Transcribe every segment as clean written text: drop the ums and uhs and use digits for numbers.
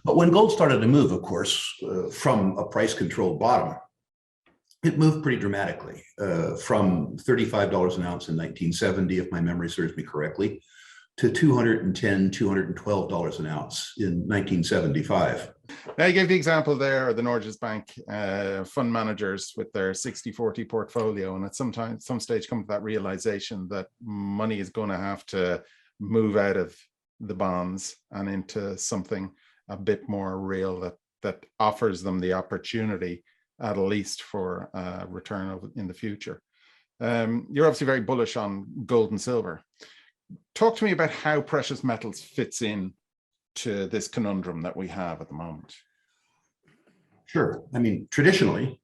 But when gold started to move, of course, from a price-controlled bottom, it moved pretty dramatically from $35 an ounce in 1970, if my memory serves me correctly, to $210, $212 an ounce in 1975. Now you gave the example there of the Norges Bank fund managers with their 60-40 portfolio, and at some stage come to that realization that money is going to have to move out of the bonds and into something a bit more real that offers them the opportunity at least for return in the future. You're obviously very bullish on gold and silver. Talk to me about how precious metals fits in to this conundrum that we have at the moment. Sure. I mean, traditionally,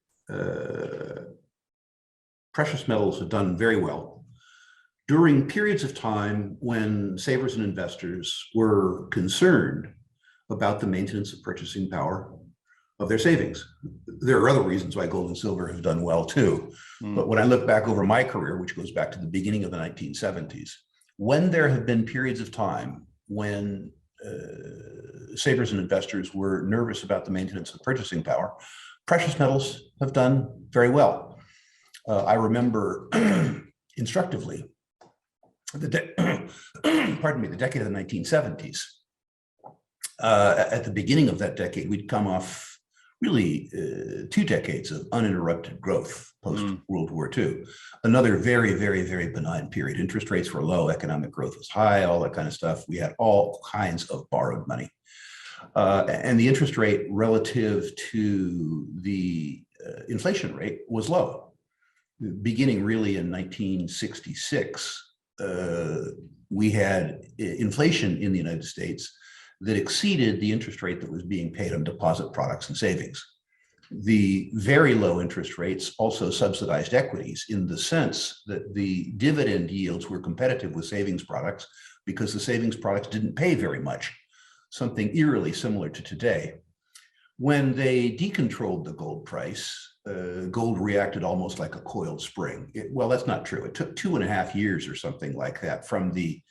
precious metals have done very well during periods of time when savers and investors were concerned about the maintenance of purchasing power of their savings. There are other reasons why gold and silver have done well too. But when I look back over my career, which goes back to the beginning of the 1970s, when there have been periods of time when savers and investors were nervous about the maintenance of purchasing power, precious metals have done very well. I remember instructively the decade of the 1970s. At the beginning of that decade, we'd come off really 2 decades of uninterrupted growth post-World War II. Another very, very, very benign period. Interest rates were low, economic growth was high, all that kind of stuff. We had all kinds of borrowed money. And the interest rate relative to the inflation rate was low. Beginning really in 1966, we had inflation in the United States that exceeded the interest rate that was being paid on deposit products and savings. The very low interest rates also subsidized equities in the sense that the dividend yields were competitive with savings products because the savings products didn't pay very much, something eerily similar to today. When they decontrolled the gold price, gold reacted almost like a coiled spring. Well, that's not true. It took 2.5 years or something like that from the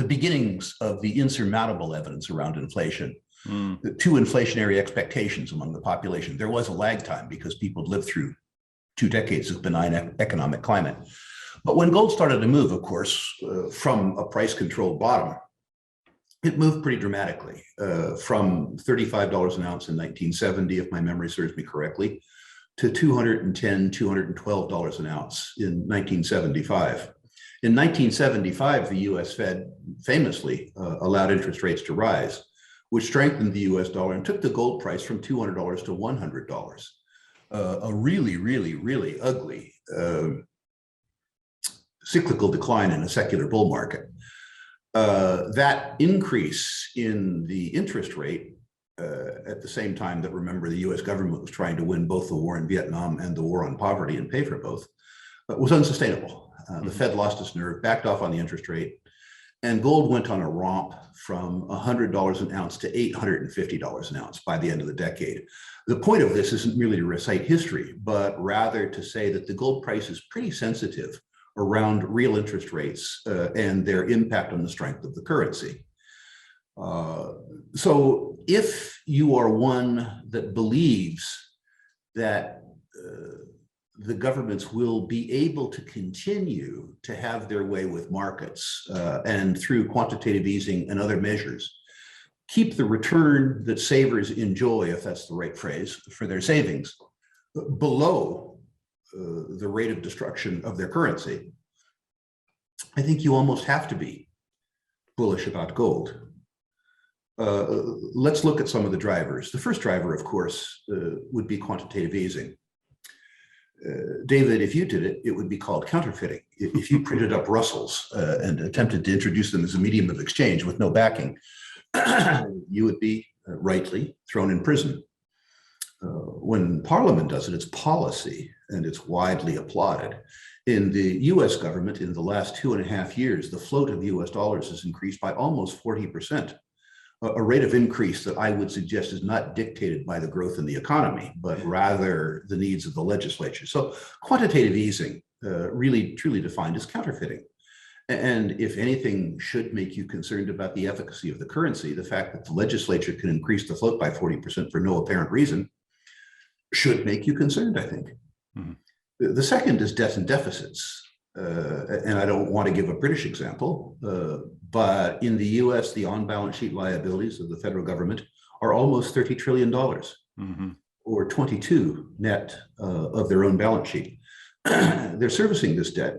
beginnings of the insurmountable evidence around inflation, the 2 inflationary expectations among the population. There was a lag time because people lived through 2 decades of benign economic climate. But when gold started to move, of course, from a price-controlled bottom, it moved pretty dramatically from $35 an ounce in 1970, if my memory serves me correctly, to $210, $212 an ounce in 1975. In 1975, the US Fed famously allowed interest rates to rise, which strengthened the US dollar and took the gold price from $200 to $100. A really, really, really ugly cyclical decline in a secular bull market. That increase in the interest rate at the same time that, remember, the US government was trying to win both the war in Vietnam and the war on poverty and pay for both, was unsustainable. The Fed lost its nerve, backed off on the interest rate, and gold went on a romp from $100 an ounce to $850 an ounce by the end of the decade. The point of this isn't really to recite history, but rather to say that the gold price is pretty sensitive around real interest rates and their impact on the strength of the currency. So if you are one that believes that the governments will be able to continue to have their way with markets and through quantitative easing and other measures, keep the return that savers enjoy, if that's the right phrase, for their savings below the rate of destruction of their currency, I think you almost have to be bullish about gold. Let's look at some of the drivers. The first driver, of course, would be quantitative easing. David, if you did it, it would be called counterfeiting. If you printed up Russells and attempted to introduce them as a medium of exchange with no backing, you would be rightly thrown in prison. When Parliament does it, it's policy and it's widely applauded. In the US government, in the last 2.5 years, the float of US dollars has increased by almost 40%. A rate of increase that I would suggest is not dictated by the growth in the economy, but rather the needs of the legislature. So quantitative easing, really truly defined as counterfeiting. And if anything should make you concerned about the efficacy of the currency, the fact that the legislature can increase the float by 40% for no apparent reason should make you concerned, I think. Mhm. The second is debts and deficits. And I don't want to give a British example, but in the US, the on-balance sheet liabilities of the federal government are almost $30 trillion, Mhm. or 22 net of their own balance sheet. They're servicing this debt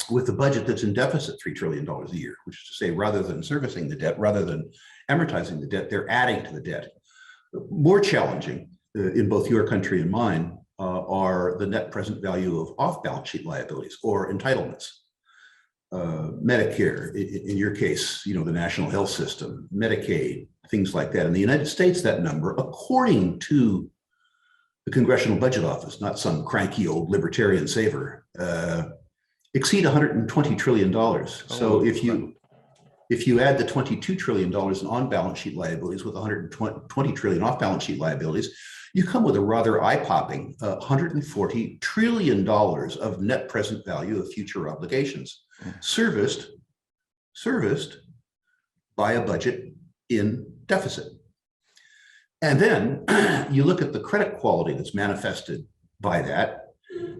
with a budget that's in deficit $3 trillion a year, which is to say, rather than servicing the debt, rather than amortizing the debt, they're adding to the debt. More challenging in both your country and mine are the net present value of off-balance sheet liabilities or entitlements. Medicare, in your case, the national health system, Medicaid, things like that. In the United States, that number, according to the Congressional Budget Office, not some cranky old libertarian saver, exceed $120 trillion. So if you add the $22 trillion in on-balance sheet liabilities with 120 trillion off-balance sheet liabilities, you come with a rather eye-popping $140 trillion of net present value of future obligations, serviced by a budget in deficit. And then you look at the credit quality that's manifested by that,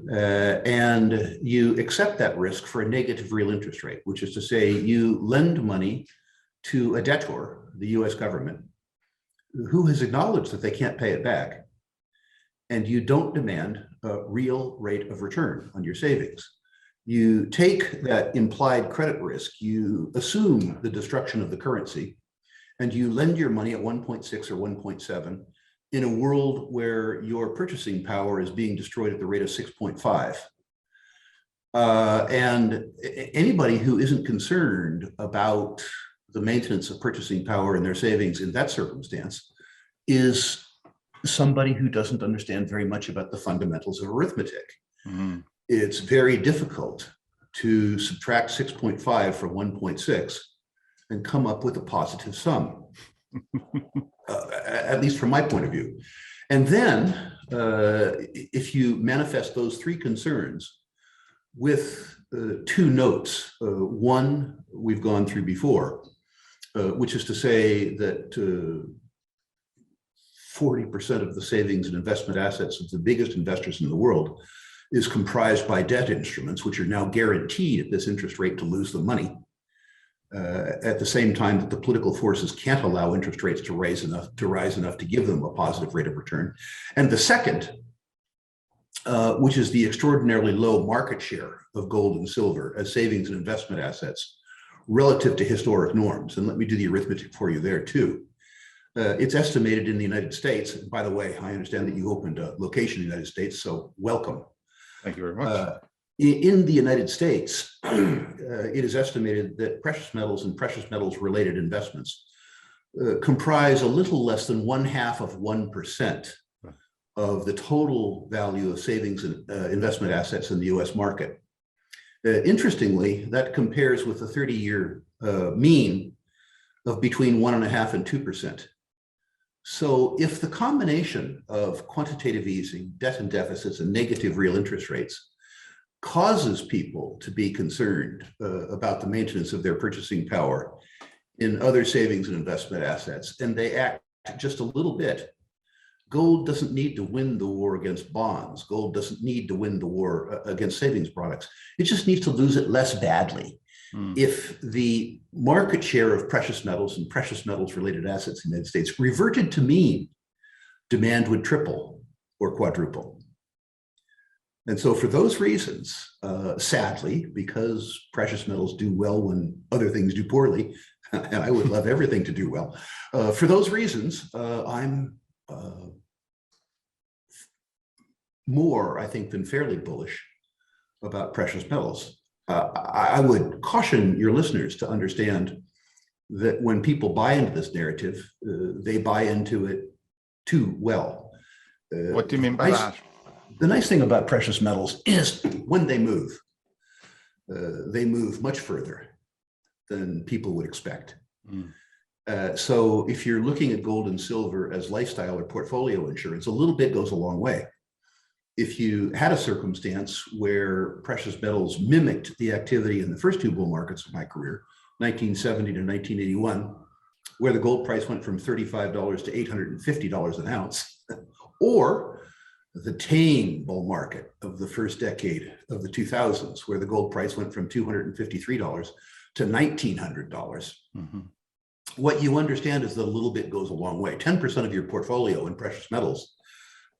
and you accept that risk for a negative real interest rate, which is to say you lend money to a debtor, the US government, who has acknowledged that they can't pay it back, and you don't demand a real rate of return on your savings. You take that implied credit risk, you assume the destruction of the currency, and you lend your money at 1.6 or 1.7 in a world where your purchasing power is being destroyed at the rate of 6.5. And anybody who isn't concerned about the maintenance of purchasing power and their savings in that circumstance is somebody who doesn't understand very much about the fundamentals of arithmetic. Mm-hmm. It's very difficult to subtract 6.5 from 1.6 and come up with a positive sum, at least from my point of view. And then if you manifest those three concerns with two notes, one we've gone through before, which is to say that 40% of the savings and investment assets of the biggest investors in the world is comprised by debt instruments, which are now guaranteed at this interest rate to lose the money. At the same time that the political forces can't allow interest rates to rise enough to give them a positive rate of return. And the second, which is the extraordinarily low market share of gold and silver as savings and investment assets relative to historic norms. And let me do the arithmetic for you there too. It's estimated in the United States. By the way, I understand that you opened a location in the United States, so welcome. Thank you very much. In the United States, it is estimated that precious metals and precious metals related investments comprise a little less than 0.5% of the total value of savings and investment assets in the US market. Interestingly, that compares with the 30-year mean of between 1.5% and 2%. So if the combination of quantitative easing, debt and deficits, and negative real interest rates causes people to be concerned about the maintenance of their purchasing power in other savings and investment assets, and they act just a little bit, gold doesn't need to win the war against bonds. Gold doesn't need to win the war against savings products. It just needs to lose it less badly. If the market share of precious metals and precious metals related assets in the United States reverted to mean, demand would triple or quadruple. And so for those reasons, sadly, because precious metals do well when other things do poorly, and I would love everything to do well, for those reasons, I'm more, I think, than fairly bullish about precious metals. I would caution your listeners to understand that when people buy into this narrative, they buy into it too well. What do you mean by that? The nice thing about precious metals is when they move much further than people would expect. So if you're looking at gold and silver as lifestyle or portfolio insurance, a little bit goes a long way. if you had a circumstance where precious metals mimicked the activity in the first two bull markets of my career, 1970 to 1981, where the gold price went from $35 to $850 an ounce, or the tame bull market of the first decade of the 2000s, where the gold price went from $253 to $1,900. What you understand is that a little bit goes a long way. 10% of your portfolio in precious metals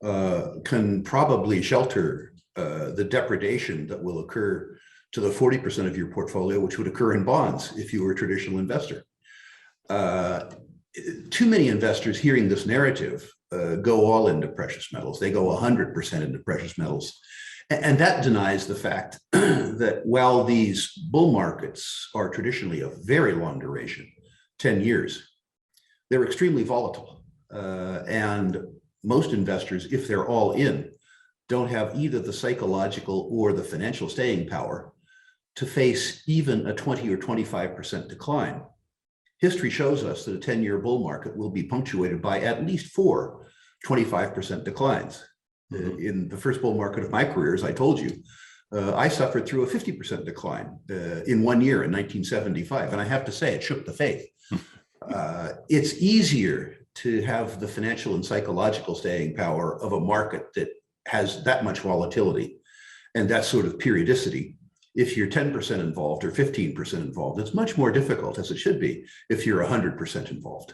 can probably shelter the depredation that will occur to the 40% of your portfolio, which would occur in bonds if you were a traditional investor. Too many investors hearing this narrative go all into precious metals. They go 100% into precious metals. And that denies the fact that while these bull markets are traditionally of very long duration, 10 years, they're extremely volatile. And most investors, if they're all in, don't have either the psychological or the financial staying power to face even a 20 or 25% decline. History shows us that a 10-year bull market will be punctuated by at least 4 25% declines. In the first bull market of my career, as I told you, I suffered through a 50% decline in 1 year in 1975. And I have to say, it shook the faith. It's easier to have the financial and psychological staying power of a market that has that much volatility and that sort of periodicity. If you're 10% involved or 15% involved, it's much more difficult, as it should be, if you're 100% involved.